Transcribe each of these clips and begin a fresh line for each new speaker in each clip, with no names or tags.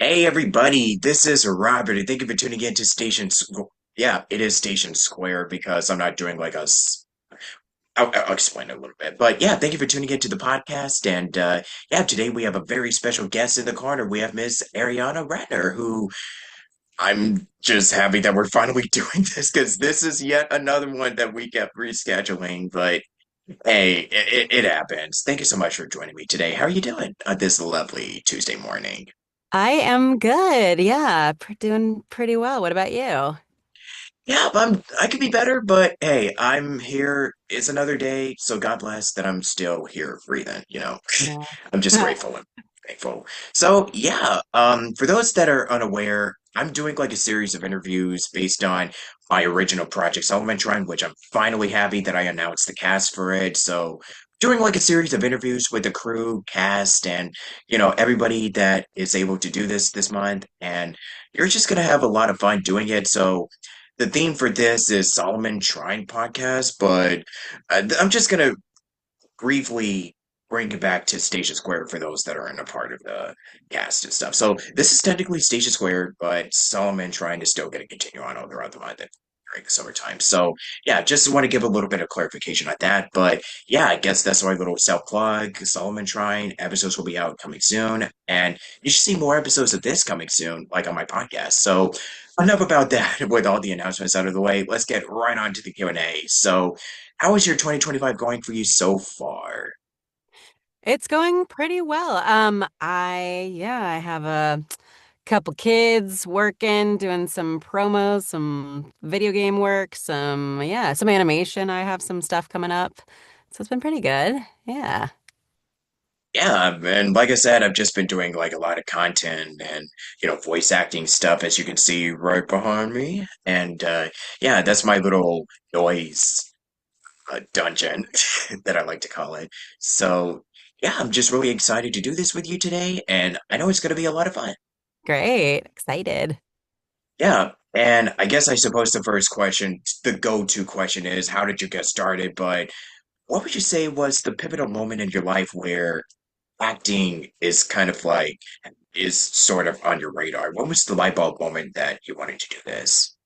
Hey everybody, this is Robert, and thank you for tuning in to Yeah, it is Station Square because I'm not doing like I'll explain it a little bit, but yeah, thank you for tuning in to the podcast. And yeah, today we have a very special guest in the corner. We have Miss Arianna Ratner, who I'm just happy that we're finally doing this because this is yet another one that we kept rescheduling. But hey, it happens. Thank you so much for joining me today. How are you doing this lovely Tuesday morning?
I am good. Yeah, doing pretty well. What about you?
Yeah, I could be better, but hey, I'm here. It's another day, so God bless that I'm still here breathing, you know.
Yeah.
I'm just grateful and thankful. So yeah, for those that are unaware, I'm doing like a series of interviews based on my original project, Solomon Shrine, which I'm finally happy that I announced the cast for it. So doing like a series of interviews with the crew, cast, and everybody that is able to do this month, and you're just gonna have a lot of fun doing it. So the theme for this is Solomon Shrine podcast, but I'm just gonna briefly bring it back to Station Square for those that aren't a part of the cast and stuff. So this is technically Station Square, but Solomon Shrine is still going to continue on all throughout the month and during the summertime. So yeah, just want to give a little bit of clarification on that. But yeah, I guess that's my little self plug. Solomon Shrine episodes will be out coming soon, and you should see more episodes of this coming soon, like on my podcast. So enough about that. With all the announcements out of the way, let's get right on to the Q&A. So how is your 2025 going for you so far?
It's going pretty well. I have a couple kids working, doing some promos, some video game work, some animation. I have some stuff coming up. So it's been pretty good. Yeah.
Yeah, and like I said, I've just been doing like a lot of content and voice acting stuff, as you can see right behind me. And yeah, that's my little noise dungeon that I like to call it. So yeah, I'm just really excited to do this with you today, and I know it's going to be a lot of fun.
Great. Excited.
Yeah, and I guess I suppose the first question, the go-to question is, how did you get started? But what would you say was the pivotal moment in your life where acting is kind of like is sort of on your radar? What was the light bulb moment that you wanted to do this?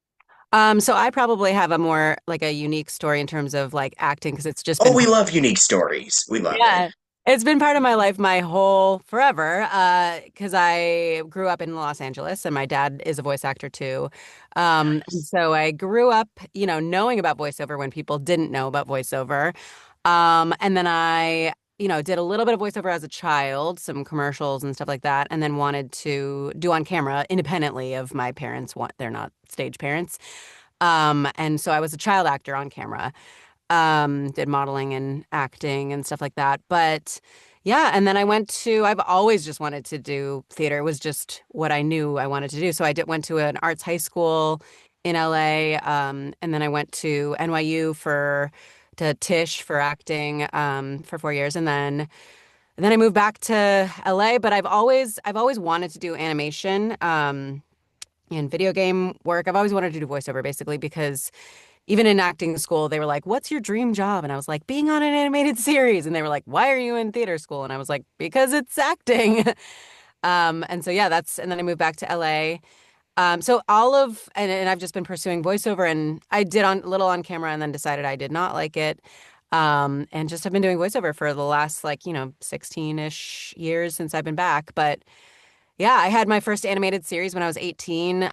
So I probably have a more like a unique story in terms of like acting because it's just
Oh,
been
we love unique stories. We love it.
Yeah. It's been part of my life my whole forever. Because I grew up in Los Angeles and my dad is a voice actor too. And
Nice.
so I grew up, knowing about voiceover when people didn't know about voiceover. And then I, did a little bit of voiceover as a child, some commercials and stuff like that, and then wanted to do on camera independently of my parents. They're not stage parents. And so I was a child actor on camera, did modeling and acting and stuff like that. But yeah, and then I've always just wanted to do theater. It was just what I knew I wanted to do. So went to an arts high school in LA, and then I went to NYU to Tisch for acting, for 4 years. And then I moved back to LA, but I've always wanted to do animation, and video game work. I've always wanted to do voiceover basically because even in acting school, they were like, "What's your dream job?" And I was like, "Being on an animated series." And they were like, "Why are you in theater school?" And I was like, "Because it's acting." And so yeah, and then I moved back to LA. And I've just been pursuing voiceover, and I did on a little on camera and then decided I did not like it. And just have been doing voiceover for the last 16-ish years since I've been back. But yeah, I had my first animated series when I was 18. It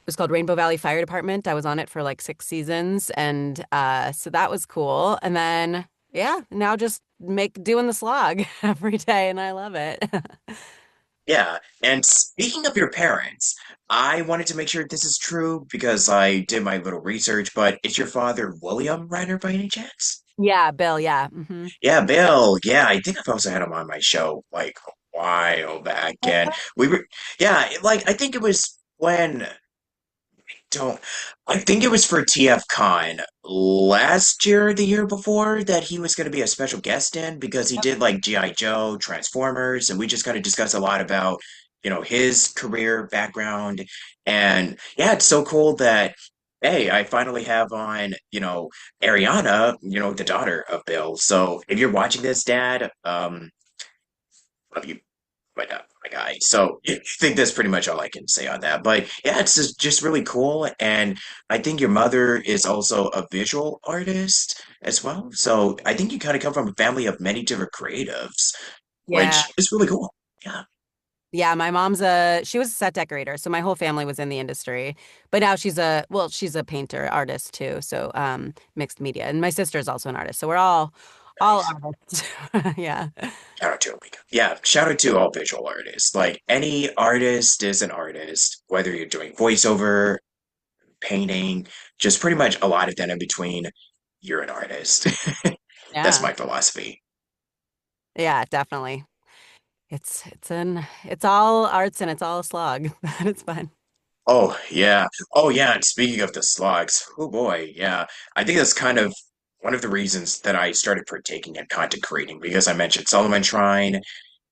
was called Rainbow Valley Fire Department. I was on it for like 6 seasons, and so that was cool. And then yeah, now just make doing the slog every day, and I love it.
Yeah, and speaking of your parents, I wanted to make sure this is true because I did my little research, but is your father William Reiner by any chance?
Yeah, Bill. Yeah. Hmm.
Yeah, Bill. Yeah, I think I've also had him on my show like a while back, and we were, yeah, like I think it was when don't I think it was for TF Con last year, or the year before, that he was going to be a special guest in because he did like G.I. Joe, Transformers, and we just kind of discussed a lot about, his career background. And yeah, it's so cool that hey, I finally have on, Ariana, the daughter of Bill. So if you're watching this, Dad, love you, my guy. Nice. So I think that's pretty much all I can say on that. But yeah, it's just really cool. And I think your mother is also a visual artist as well. So I think you kind of come from a family of many different creatives,
Yeah.
which is really cool. Yeah.
Yeah, my mom's she was a set decorator, so my whole family was in the industry. But now she's a painter, artist too, so mixed media. And my sister is also an artist, so we're all
Nice.
artists. Yeah.
Shout out to Omega. Yeah, shout out to all visual artists. Like any artist is an artist, whether you're doing voiceover, painting, just pretty much a lot of that in between, you're an artist. That's
Yeah.
my philosophy.
Yeah, definitely. It's all arts and it's all a slog, but it's fun.
Oh, yeah. Oh, yeah. And speaking of the slogs, oh boy, yeah. I think that's kind of one of the reasons that I started partaking in content creating because I mentioned Solomon Shrine,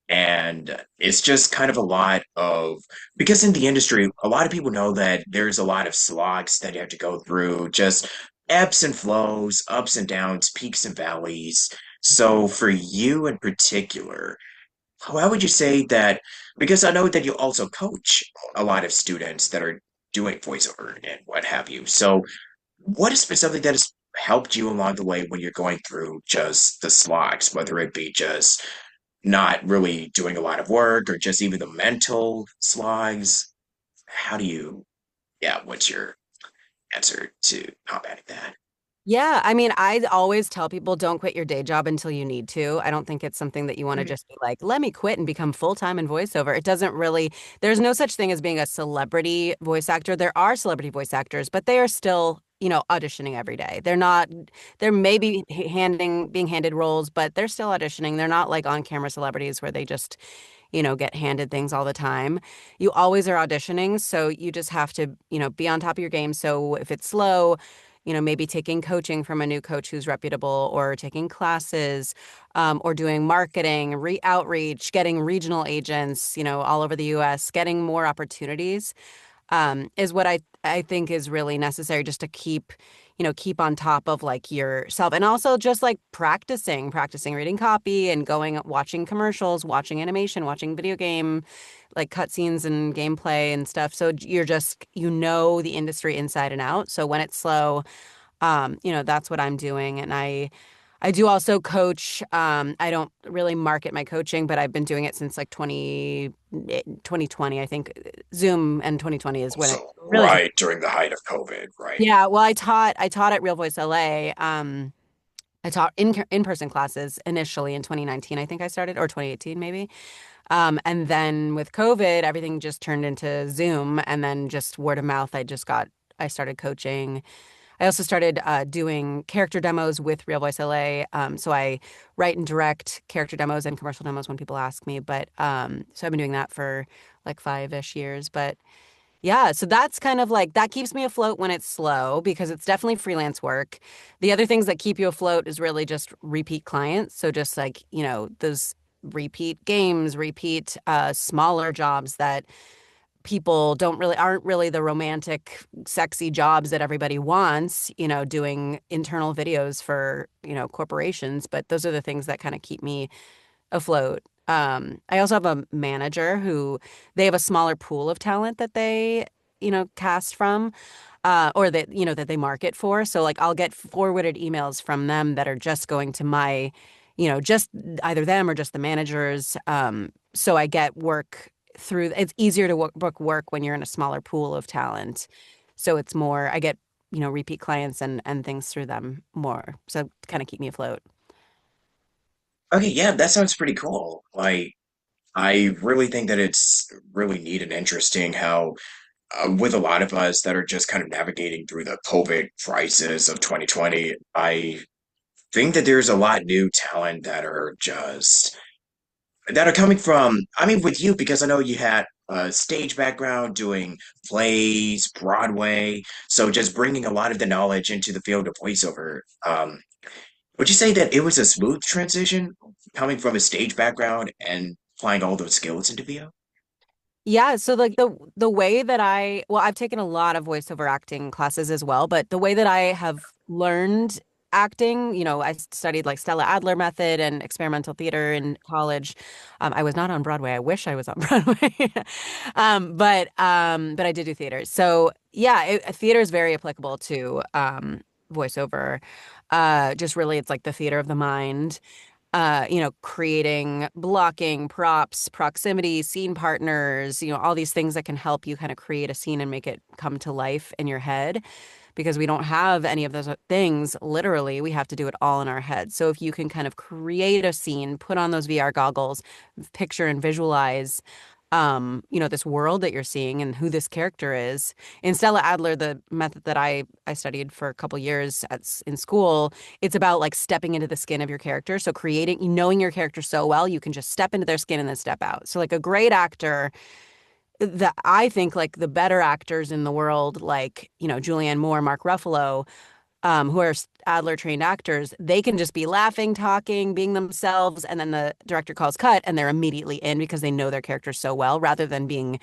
and it's just kind of a lot of because in the industry, a lot of people know that there's a lot of slogs that you have to go through, just ebbs and flows, ups and downs, peaks and valleys. So for you in particular, how would you say that? Because I know that you also coach a lot of students that are doing voiceover and what have you. So, what is specifically that has helped you along the way when you're going through just the slogs, whether it be just not really doing a lot of work or just even the mental slogs? How do you, yeah, what's your answer to combating that?
Yeah, I mean, I always tell people don't quit your day job until you need to. I don't think it's something that you want to
Mhm.
just be like, let me quit and become full-time in voiceover. It doesn't really, there's no such thing as being a celebrity voice actor. There are celebrity voice actors, but they are still, auditioning every day. They're not, they're maybe being handed roles, but they're still auditioning. They're not like on-camera celebrities where they just get handed things all the time. You always are auditioning, so you just have to, be on top of your game. So if it's slow, maybe taking coaching from a new coach who's reputable or taking classes, or doing marketing, outreach, getting regional agents, all over the US, getting more opportunities is what I think is really necessary just to keep on top of like yourself and also just like practicing reading copy and going watching commercials, watching animation, watching video game like cutscenes and gameplay and stuff. So you're just the industry inside and out. So when it's slow, that's what I'm doing. And I do also coach. I don't really market my coaching, but I've been doing it since like 2020. I think Zoom and 2020 is when it
So,
really took.
right during the height of COVID, right?
Yeah, well, I taught at Real Voice LA. I taught in-person classes initially in 2019, I think I started, or 2018 maybe. And then with COVID, everything just turned into Zoom, and then just word of mouth. I started coaching. I also started doing character demos with Real Voice LA. So I write and direct character demos and commercial demos when people ask me. But so I've been doing that for like 5-ish years. But yeah, so that's kind of like that keeps me afloat when it's slow because it's definitely freelance work. The other things that keep you afloat is really just repeat clients. So just like, those repeat games, repeat smaller jobs that people aren't really the romantic, sexy jobs that everybody wants, doing internal videos for, corporations. But those are the things that kind of keep me afloat. I also have a manager who they have a smaller pool of talent that they, cast from, or that, that they market for. So like I'll get forwarded emails from them that are just going to my, just either them or just the managers. So I get work through, it's easier to book work when you're in a smaller pool of talent. So it's more, I get, repeat clients and things through them more. So kind of keep me afloat.
Okay, yeah, that sounds pretty cool. Like, I really think that it's really neat and interesting how, with a lot of us that are just kind of navigating through the COVID crisis of 2020, I think that there's a lot of new talent that are coming from, I mean, with you, because I know you had a stage background doing plays, Broadway, so just bringing a lot of the knowledge into the field of voiceover. Would you say that it was a smooth transition coming from a stage background and applying all those skills into VO?
Yeah, so like the way that I've taken a lot of voiceover acting classes as well, but the way that I have learned acting. I studied like Stella Adler method and experimental theater in college. I was not on Broadway. I wish I was on Broadway. But I did do theater. So yeah, theater is very applicable to voiceover. Just really, it's like the theater of the mind. Creating blocking, props, proximity, scene partners, all these things that can help you kind of create a scene and make it come to life in your head because we don't have any of those things literally. We have to do it all in our head. So if you can kind of create a scene, put on those VR goggles, picture and visualize this world that you're seeing and who this character is. In Stella Adler, the method that I studied for a couple years in school, it's about like stepping into the skin of your character. So knowing your character so well, you can just step into their skin and then step out. So like a great actor that I think like the better actors in the world, like, Julianne Moore, Mark Ruffalo, who are Adler trained actors, they can just be laughing, talking, being themselves, and then the director calls cut and they're immediately in because they know their character so well, rather than being,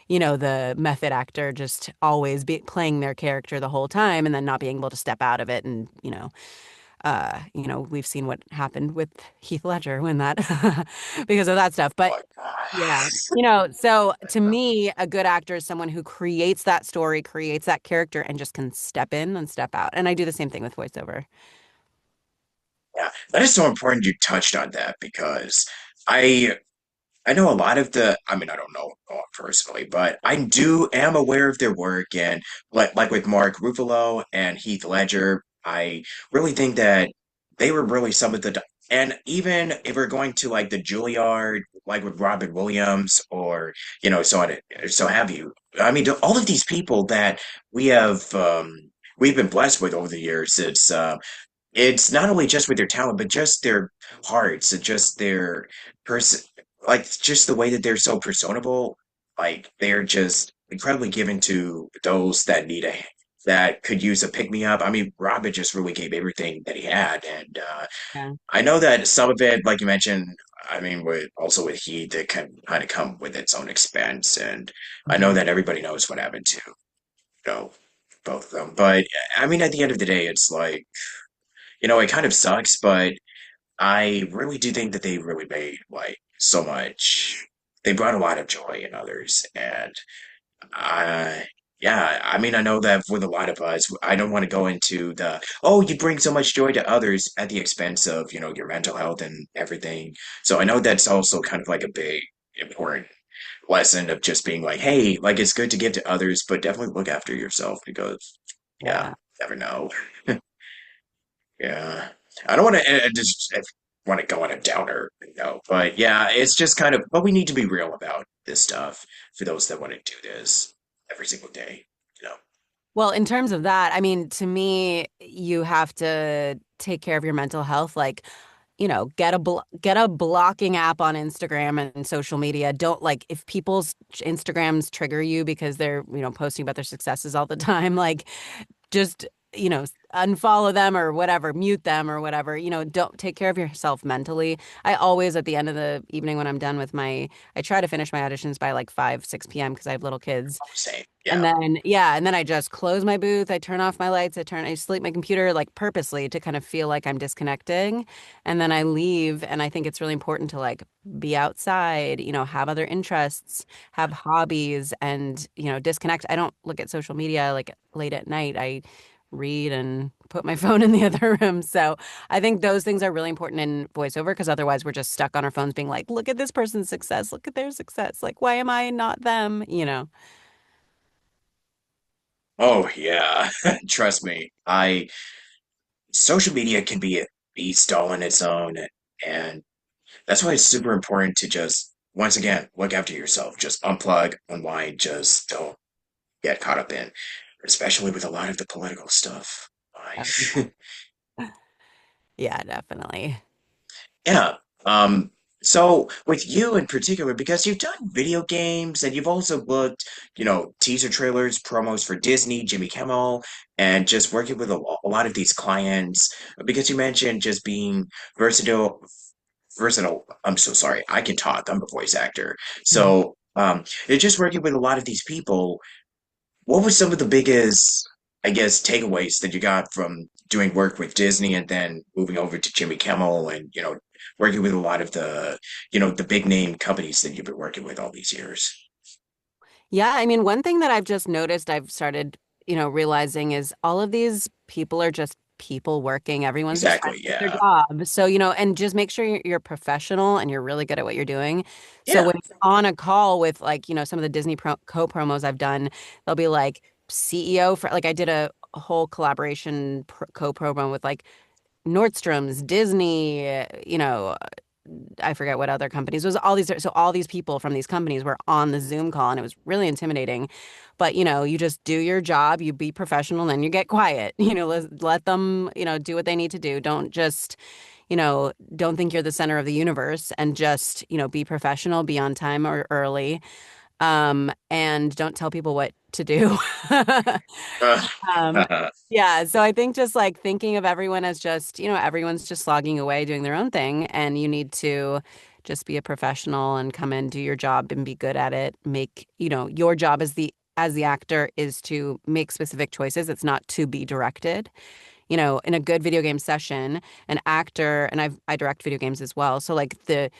the method actor just always be playing their character the whole time and then not being able to step out of it. And, we've seen what happened with Heath Ledger when that because of that stuff. But
Oh my
yeah.
God.
So to me, a good actor is someone who creates that story, creates that character, and just can step in and step out. And I do the same thing with voiceover.
Yeah, that is so important you touched on that because I I know a lot of I mean, I don't know personally, but am aware of their work and like with Mark Ruffalo and Heath Ledger, I really think that they were really some of and even if we're going to like the Juilliard, like with Robin Williams or, so have you. I mean, all of these people that we have, we've been blessed with over the years, it's not only just with their talent, but just their hearts and just their person, like just the way that they're so personable. Like they're just incredibly given to those that that could use a pick me up. I mean, Robin just really gave everything that he had, and
Yeah.
I know that some of it, like you mentioned, I mean, with also with Heat, it can kind of come with its own expense, and I know
Mhm.
that everybody knows what happened to know both of them. But I mean, at the end of the day, it's like it kind of sucks, but I really do think that they really made like so much. They brought a lot of joy in others, and yeah, I mean, I know that with a lot of us, I don't want to go into you bring so much joy to others at the expense of, your mental health and everything. So I know that's also kind of like a big important lesson of just being like, hey, like it's good to give to others, but definitely look after yourself because, yeah,
Yeah.
never know. Yeah. I don't want to just want to go on a downer, but yeah, it's just kind of, but we need to be real about this stuff for those that want to do this every single day, you know.
Well, in terms of that, I mean, to me, you have to take care of your mental health. Like, get a blocking app on Instagram and social media. Don't like if people's Instagrams trigger you because they're, posting about their successes all the time, like just unfollow them or whatever, mute them or whatever. Don't take care of yourself mentally. I always at the end of the evening when I'm done with I try to finish my auditions by like 5 6 p.m. because I have little kids.
Same.
And
Yeah.
then, yeah, and then I just close my booth. I turn off my lights. I sleep my computer like purposely to kind of feel like I'm disconnecting. And then I leave. And I think it's really important to like be outside, have other interests, have hobbies, and, disconnect. I don't look at social media like late at night. I read and put my phone in the other room. So I think those things are really important in voiceover because otherwise we're just stuck on our phones being like, look at this person's success. Look at their success. Like, why am I not them?
Oh, yeah. Trust me. Social media can be a beast all on its own, and that's why it's super important to just, once again, look after yourself. Just unplug, unwind, just don't get caught up in, especially with a lot of the political stuff.
Oh,
I
yeah, definitely.
Yeah. Um, so with you in particular, because you've done video games and you've also booked, teaser trailers, promos for Disney, Jimmy Kimmel, and just working with a lot of these clients, because you mentioned just being versatile. I'm so sorry. I can talk. I'm a voice actor.
Mhm.
So, you're just working with a lot of these people. What were some of the biggest, I guess, takeaways that you got from doing work with Disney and then moving over to Jimmy Kimmel and, working with a lot of the big name companies that you've been working with all these years.
Yeah, I mean, one thing that I've just noticed, I've started, realizing is all of these people are just people working. Everyone's just trying
Exactly.
to get their
Yeah.
job. So, and just make sure you're professional and you're really good at what you're doing. So
Yeah.
when you're on a call with like, some of the Disney co-promos I've done, they'll be like CEO for like I did a whole collaboration co-promo with like Nordstrom's, Disney, I forget what other companies. It was all these, so all these people from these companies were on the Zoom call and it was really intimidating. But you just do your job, you be professional, and then you get quiet. Let them, do what they need to do. Don't just, don't think you're the center of the universe and just, be professional, be on time or early. And don't tell people what to do. Um,
Uh,
yeah, so I think just like thinking of everyone as just, everyone's just slogging away doing their own thing, and you need to just be a professional and come in, do your job and be good at it. Make, your job as the actor is to make specific choices. It's not to be directed. In a good video game session, an actor, and I direct video games as well. So like the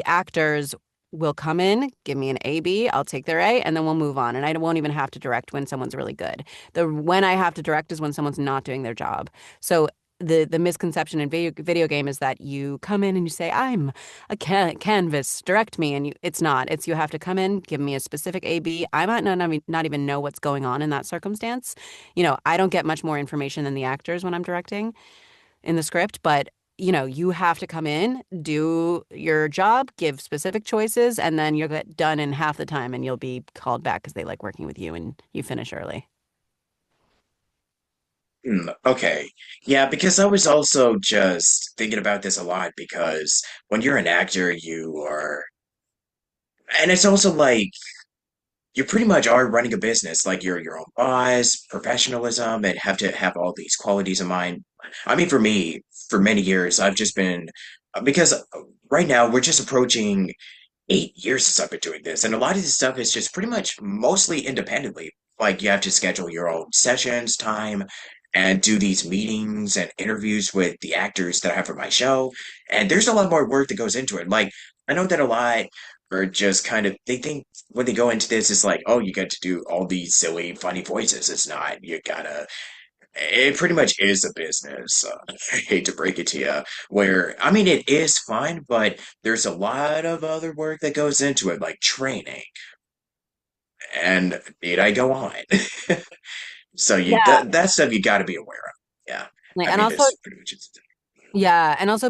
actors will come in, give me an A, B, I'll take their A, and then we'll move on. And I won't even have to direct when someone's really good. The when I have to direct is when someone's not doing their job. So the misconception in video game is that you come in and you say, I'm a canvas, direct me. And it's not. It's you have to come in, give me a specific A, B. I might not even know what's going on in that circumstance. I don't get much more information than the actors when I'm directing in the script, but you have to come in, do your job, give specific choices, and then you'll get done in half the time and you'll be called back because they like working with you and you finish early.
okay. Yeah, because I was also just thinking about this a lot because when you're an actor, and it's also like you pretty much are running a business, like you're your own boss, professionalism, and have to have all these qualities in mind. I mean, for me, for many years, I've just been, because right now we're just approaching 8 years since I've been doing this, and a lot of this stuff is just pretty much mostly independently. Like you have to schedule your own sessions, time, and do these meetings and interviews with the actors that I have for my show. And there's a lot more work that goes into it. Like I know that a lot are just kind of they think when they go into this, it's like, oh, you get to do all these silly, funny voices. It's not. You gotta it pretty much is a business. I hate to break it to you. Where, I mean, it is fine, but there's a lot of other work that goes into it, like training. And need I go on? So
Yeah.
that stuff you got to be aware of. Yeah,
Like,
I
and
mean,
also,
that's pretty much it.
yeah, and also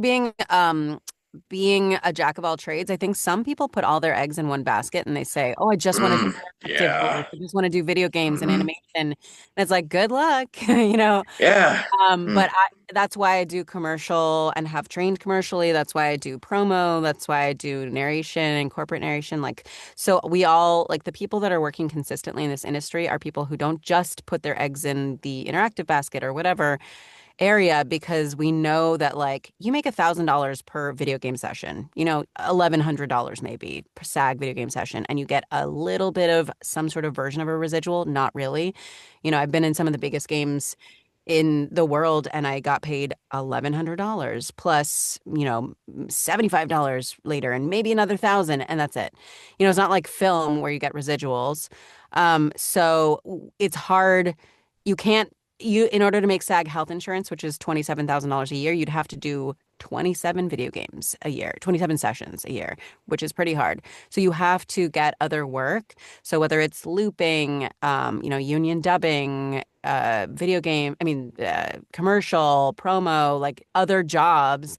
being a jack of all trades, I think some people put all their eggs in one basket and they say, "Oh, I just want to do active voice.
Yeah.
I just want to do video games and
Hmm.
animation." And it's like, good luck, you know.
Yeah. Mm.
But that's why I do commercial and have trained commercially. That's why I do promo. That's why I do narration and corporate narration. Like, so we all, like the people that are working consistently in this industry are people who don't just put their eggs in the interactive basket or whatever area because we know that like you make $1,000 per video game session, $1,100 maybe per SAG video game session, and you get a little bit of some sort of version of a residual. Not really. I've been in some of the biggest games in the world and I got paid $1,100 plus, $75 later and maybe another thousand and that's it. It's not like film where you get residuals. So it's hard. You can't in order to make SAG health insurance, which is $27,000 a year, you'd have to do 27 video games a year, 27 sessions a year, which is pretty hard. So you have to get other work. So whether it's looping, union dubbing, commercial, promo, like other jobs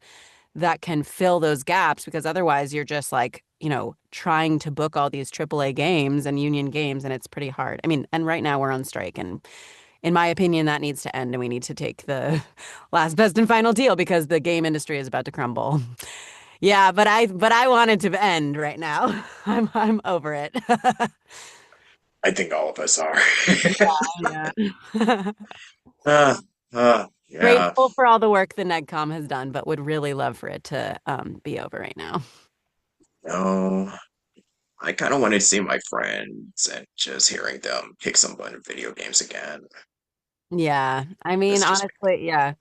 that can fill those gaps because otherwise you're just like, trying to book all these AAA games and union games and it's pretty hard. I mean, and right now we're on strike and in my opinion, that needs to end and we need to take the last best and final deal because the game industry is about to crumble. Yeah, but I want it to end right now. I'm over it.
I think all of us are.
Yeah.
uh, yeah.
Grateful for all the work the NEGCOM has done, but would really love for it to be over right now.
No. I kind of want to see my friends and just hearing them pick someone in video games again.
Yeah. I mean,
That's just
honestly, yeah.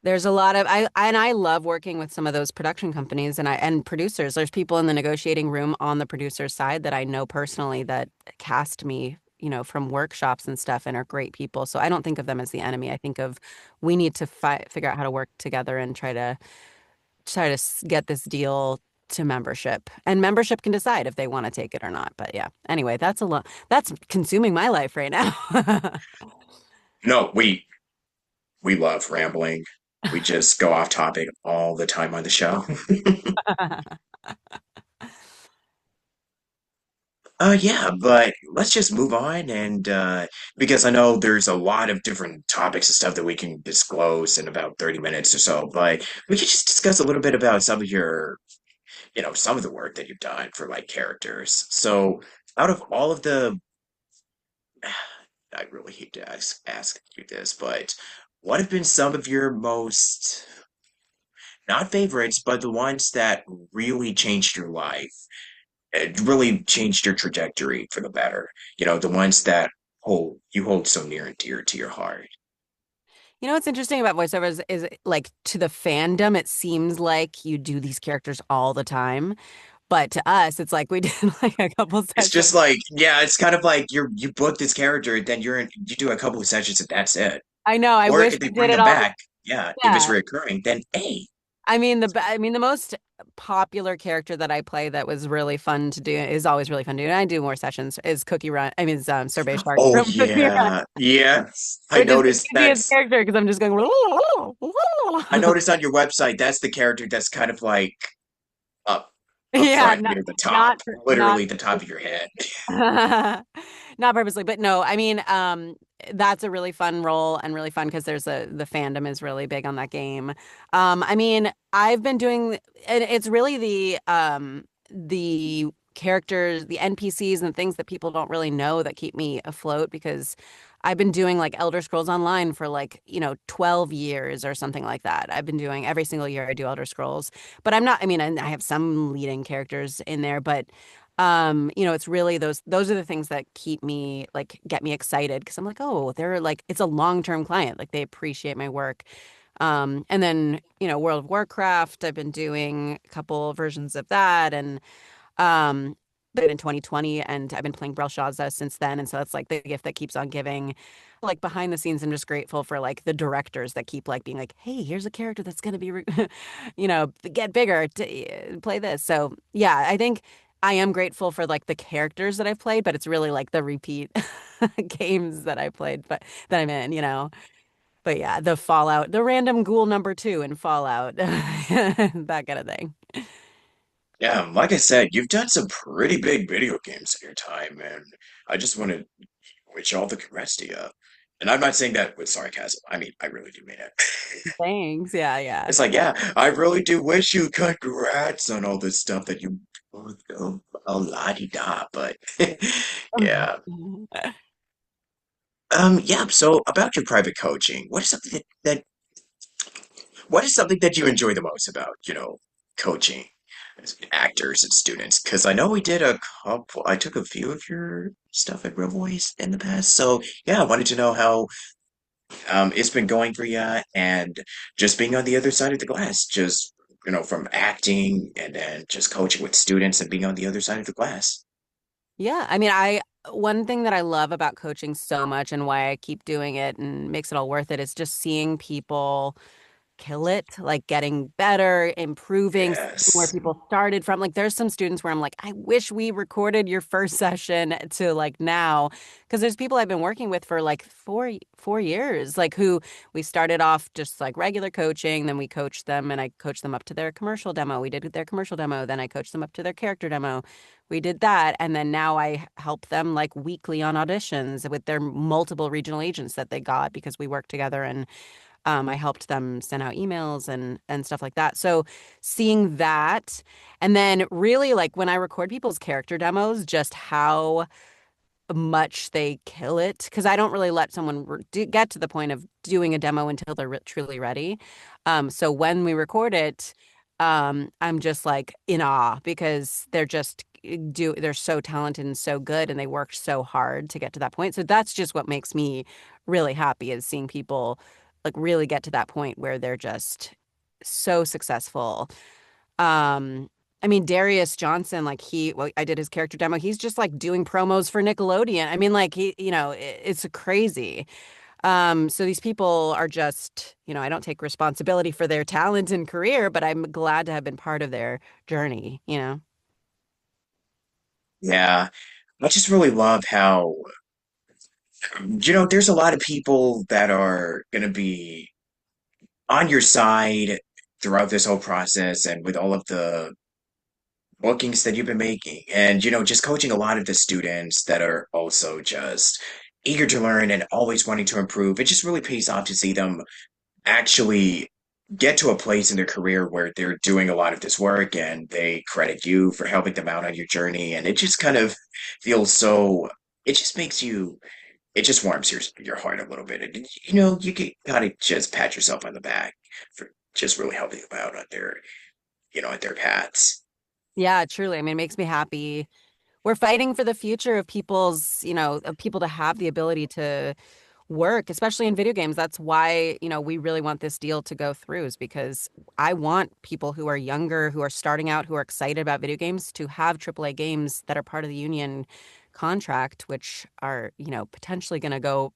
There's a lot of and I love working with some of those production companies and producers. There's people in the negotiating room on the producer's side that I know personally that cast me, from workshops and stuff and are great people. So I don't think of them as the enemy. I think of we need to figure out how to work together and try to get this deal to membership. And membership can decide if they want to take it or not. But yeah, anyway, that's a lot. That's consuming my life right now.
No, we love rambling. We just go off topic all the time on the show. Yeah, but let's just move on and because I know there's a lot of different topics and stuff that we can disclose in about 30 minutes or so, but we could just discuss a little bit about some of your, some of the work that you've done for like characters. So, out of all of the I really hate to ask you this, but what have been some of your most not favorites, but the ones that really changed your life? It really changed your trajectory for the better. The ones that hold so near and dear to your heart.
What's interesting about voiceovers is like to the fandom, it seems like you do these characters all the time. But to us, it's like we did like a couple
It's
sessions.
just like, yeah, it's kind of like you book this character, then you do a couple of sessions and that's it.
I know. I
Or
wish
if they
we
bring
did it
them
all the
back, yeah, if it's
yeah.
reoccurring, then hey,
I mean the most popular character that I play that was really fun to do is always really fun to do. And I do more sessions is Cookie Run. I mean, it's Sorbet Shark
oh
from Cookie Run,
yeah, yes, I
which is the
noticed
easiest
that's
character because I'm just going.
I noticed on your website that's the character that's kind of like up
Yeah,
front near the top,
not
literally the top of your head.
not purposely, but no, I mean, that's a really fun role and really fun because the fandom is really big on that game. I mean, I've been doing, and it's really the characters, the NPCs and things that people don't really know that keep me afloat because I've been doing like Elder Scrolls Online for like, 12 years or something like that. I've been doing every single year I do Elder Scrolls, but I'm not, I mean, I have some leading characters in there, but it's really those are the things that keep me like get me excited because I'm like, oh, they're like it's a long-term client. Like they appreciate my work. And then, World of Warcraft, I've been doing a couple versions of that and um but in 2020 and I've been playing Belshazzar since then. And so that's like the gift that keeps on giving. Like behind the scenes, I'm just grateful for like the directors that keep like being like, hey, here's a character that's gonna be get bigger to play this. So yeah, I think I am grateful for like the characters that I've played, but it's really like the repeat games that I played, but that I'm in, But yeah, the Fallout, the random ghoul number two in Fallout, that kind of thing.
Yeah, like I said, you've done some pretty big video games in your time, and I just want to wish all the congrats to you. And I'm not saying that with sarcasm. I mean, I really do mean it.
Thanks. Yeah, yeah.
It's like, yeah, I really do wish you congrats on all this stuff that you oh la di da, but yeah. Yeah, so about your private coaching, what is something that you enjoy the most about, coaching actors and students? Because I know I took a few of your stuff at Real Voice in the past. So yeah, I wanted to know how it's been going for you and just being on the other side of the glass, just, from acting and then just coaching with students and being on the other side of the glass.
Yeah, I mean, I one thing that I love about coaching so much and why I keep doing it and makes it all worth it is just seeing people kill it, like getting better, improving, seeing where
Yes.
people started from. Like there's some students where I'm like, I wish we recorded your first session to like now, because there's people I've been working with for like four years, like who we started off just like regular coaching, then we coached them and I coached them up to their commercial demo. We did their commercial demo, then I coached them up to their character demo. We did that, and then now I help them like weekly on auditions with their multiple regional agents that they got because we worked together and I helped them send out emails and stuff like that. So seeing that, and then really like when I record people's character demos, just how much they kill it because I don't really let someone get to the point of doing a demo until they're truly ready. So when we record it, I'm just like in awe because they're so talented and so good and they worked so hard to get to that point. So that's just what makes me really happy is seeing people like really get to that point where they're just so successful. Um, I mean, Darius Johnson, like well, I did his character demo. He's just like doing promos for Nickelodeon. I mean, like it's crazy. So these people are just, I don't take responsibility for their talent and career, but I'm glad to have been part of their journey.
Yeah, I just really love how, there's a lot of people that are going to be on your side throughout this whole process and with all of the bookings that you've been making. And, just coaching a lot of the students that are also just eager to learn and always wanting to improve. It just really pays off to see them actually get to a place in their career where they're doing a lot of this work and they credit you for helping them out on your journey. And it just kind of feels so, it just makes you, it just warms your heart a little bit. And, you can kind of just pat yourself on the back for just really helping them out on their, at their paths.
Yeah, truly. I mean, it makes me happy. We're fighting for the future of of people to have the ability to work, especially in video games. That's why, we really want this deal to go through, is because I want people who are younger, who are starting out, who are excited about video games to have AAA games that are part of the union contract, which are, potentially going to go,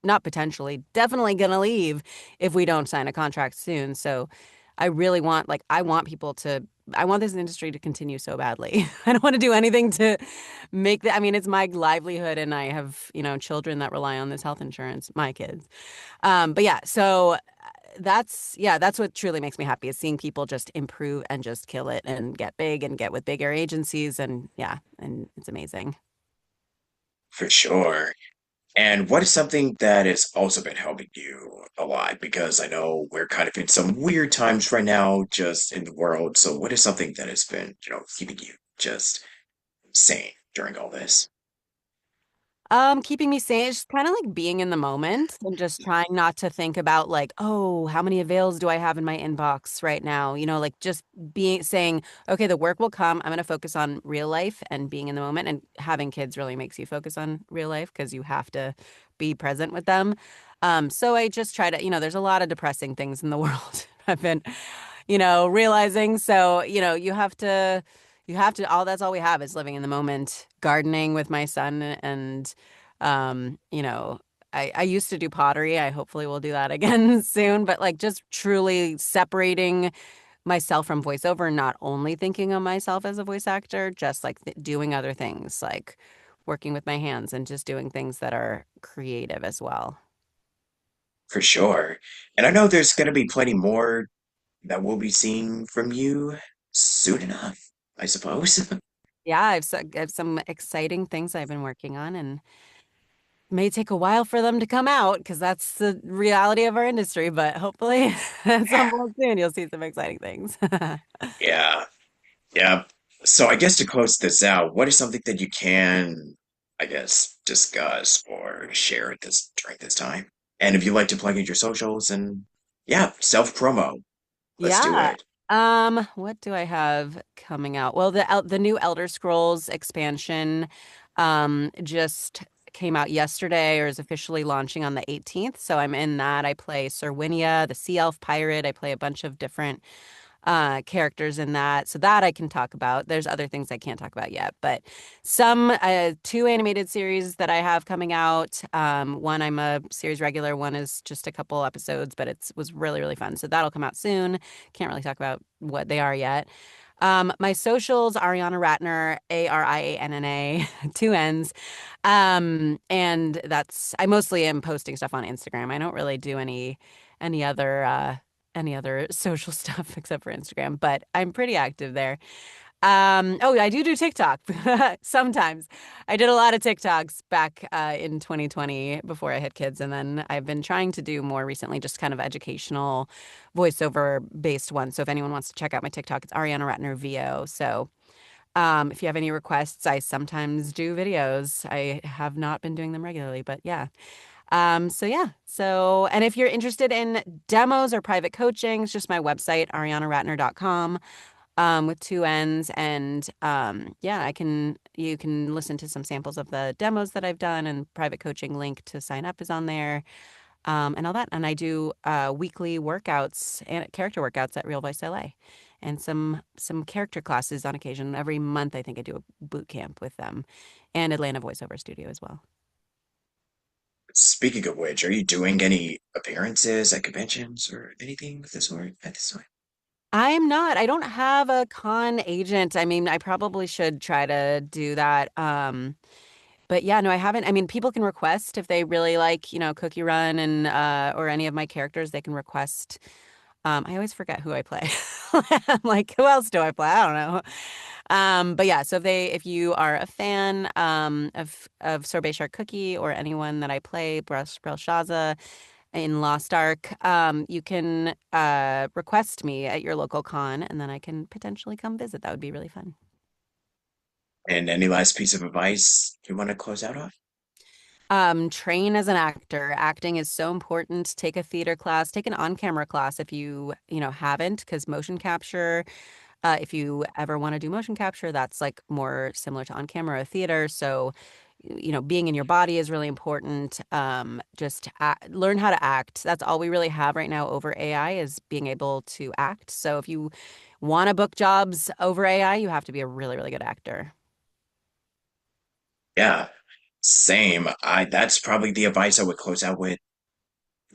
not potentially, definitely going to leave if we don't sign a contract soon. So I really want, like, I want this industry to continue so badly. I don't want to do anything to make I mean, it's my livelihood and I have, children that rely on this health insurance, my kids. But yeah, so that's what truly makes me happy, is seeing people just improve and just kill it and get big and get with bigger agencies. And yeah, and it's amazing.
For sure. And what is something that has also been helping you a lot? Because I know we're kind of in some weird times right now, just in the world. So, what is something that has been, keeping you just sane during all this?
Keeping me sane is kind of like being in the moment and just trying not to think about like, oh, how many avails do I have in my inbox right now? Like just saying, okay, the work will come. I'm going to focus on real life and being in the moment. And having kids really makes you focus on real life because you have to be present with them. So I just try to, there's a lot of depressing things in the world. I've been, realizing. So, all that's all we have is living in the moment, gardening with my son. And, I used to do pottery. I hopefully will do that again soon, but like just truly separating myself from voiceover, not only thinking of myself as a voice actor, just like doing other things, like working with my hands and just doing things that are creative as well.
For sure. And I know there's going to be plenty more that we'll be seeing from you soon enough, I suppose.
Yeah, I have some exciting things I've been working on, and may take a while for them to come out because that's the reality of our industry, but hopefully at some point soon you'll see some exciting things.
Yeah. Yeah. So I guess to close this out, what is something that you can, I guess, discuss or share at this during this time? And if you'd like to plug in your socials and yeah, self promo, let's do
Yeah.
it.
What do I have coming out? Well, the new Elder Scrolls expansion just came out yesterday, or is officially launching on the 18th. So I'm in that. I play Serwinia, the Sea Elf Pirate. I play a bunch of different characters in that. So that I can talk about. There's other things I can't talk about yet, but some two animated series that I have coming out. One I'm a series regular, one is just a couple episodes, but it was really, really fun. So that'll come out soon. Can't really talk about what they are yet. My socials, Arianna Ratner, Arianna, two N's. And I mostly am posting stuff on Instagram. I don't really do any other any other social stuff except for Instagram, but I'm pretty active there. Oh, I do TikTok sometimes. I did a lot of TikToks back in 2020 before I had kids, and then I've been trying to do more recently, just kind of educational voiceover based ones. So if anyone wants to check out my TikTok, it's Ariana Ratner VO. So if you have any requests, I sometimes do videos. I have not been doing them regularly, but yeah. So yeah. And if you're interested in demos or private coaching, it's just my website, arianaratner.com, with two N's. And yeah, you can listen to some samples of the demos that I've done, and private coaching link to sign up is on there. and all that. And I do weekly workouts and character workouts at Real Voice LA, and some character classes on occasion. Every month, I think I do a boot camp with them, and Atlanta Voiceover Studio as well.
Speaking of which, are you doing any appearances at conventions or anything of the sort at this time?
I'm not. I don't have a con agent. I mean, I probably should try to do that. But yeah, no, I haven't. I mean, people can request if they really like, Cookie Run and or any of my characters, they can request. I always forget who I play. I'm like, who else do I play? I don't know. But yeah, so if you are a fan of Sorbet Shark Cookie or anyone that I play, Belshaza in Lost Ark, you can request me at your local con, and then I can potentially come visit. That would be really fun.
And any last piece of advice you want to close out on?
Train as an actor. Acting is so important. Take a theater class, take an on-camera class if you haven't, because motion capture, if you ever want to do motion capture, that's like more similar to on-camera theater. So, being in your body is really important. Learn how to act. That's all we really have right now over AI is being able to act. So if you want to book jobs over AI, you have to be a really, really good actor.
Yeah, same. That's probably the advice I would close out with.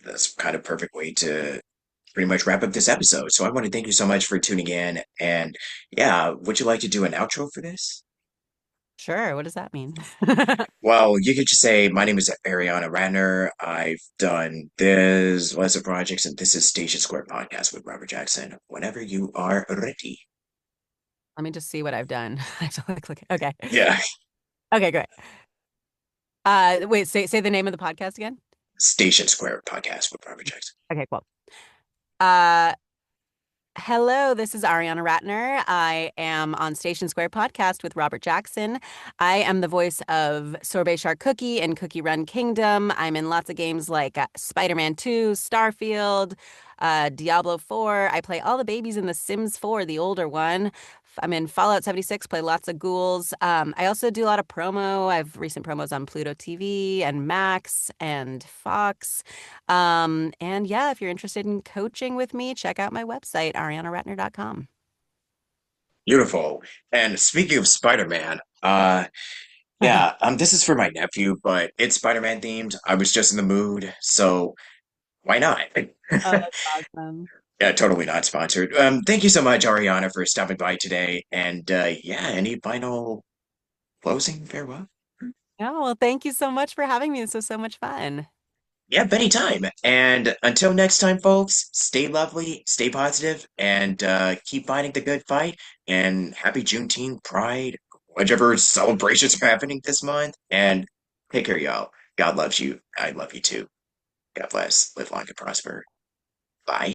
That's kind of perfect way to pretty much wrap up this episode. So I want to thank you so much for tuning in. And yeah, would you like to do an outro for this?
Sure. What does that mean?
Well, you could just say, my name is Arianna Ratner. I've done this, lots of projects, and this is Station Square Podcast with Robert Jackson. Whenever you are ready.
Let me just see what I've done. I have to click. Okay.
Yeah,
Okay, great. Wait, say the name of the podcast again.
Station Square Podcast with Robert Jackson.
Okay, cool. Uh, Hello, this is Arianna Ratner. I am on Station Square Podcast with Robert Jackson. I am the voice of Sorbet Shark Cookie and Cookie Run Kingdom. I'm in lots of games like Spider-Man 2, Starfield, Diablo 4. I play all the babies in The Sims 4, the older one. I'm in Fallout 76, play lots of ghouls. I also do a lot of promo. I have recent promos on Pluto TV and Max and Fox. And yeah, if you're interested in coaching with me, check out my website, arianaratner.com.
Beautiful. And speaking of Spider-Man, yeah, this is for my nephew, but it's Spider-Man themed. I was just in the mood, so why not?
Oh, that's awesome.
Yeah, totally not sponsored. Thank you so much, Ariana, for stopping by today. And yeah, any final closing farewell?
Oh, well, thank you so much for having me. This was so much fun.
Yeah, anytime. And until next time, folks, stay lovely, stay positive, and keep fighting the good fight. And happy Juneteenth, Pride, whichever celebrations are happening this month. And take care, y'all. God loves you. I love you too. God bless. Live long and prosper. Bye.